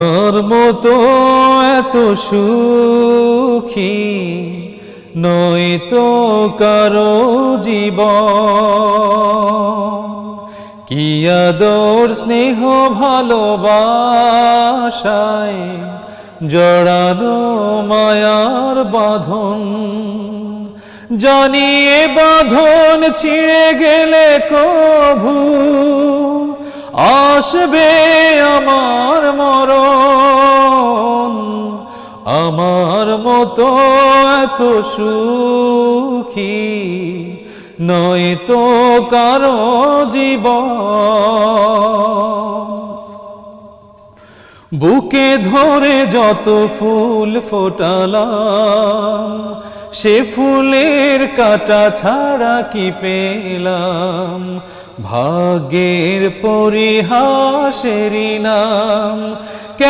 তোর মতো এত সুখী নয়তো কারো জীবন, কি আদর স্নেহ ভালোবাসায় জড়ানো মায়ার বাঁধন। জানিয়ে বাঁধন ছিঁড়ে গেলে কভু আসবে আমার মরণ। আমার মতো এত সুখী নয়তো কারো জীবন। বুকে ধরে যত ফুল ফোটালাম, সে ফুলের কাঁটা ছাড়া কি পেলাম। ভাগ্যের পরিহাসেরই নাম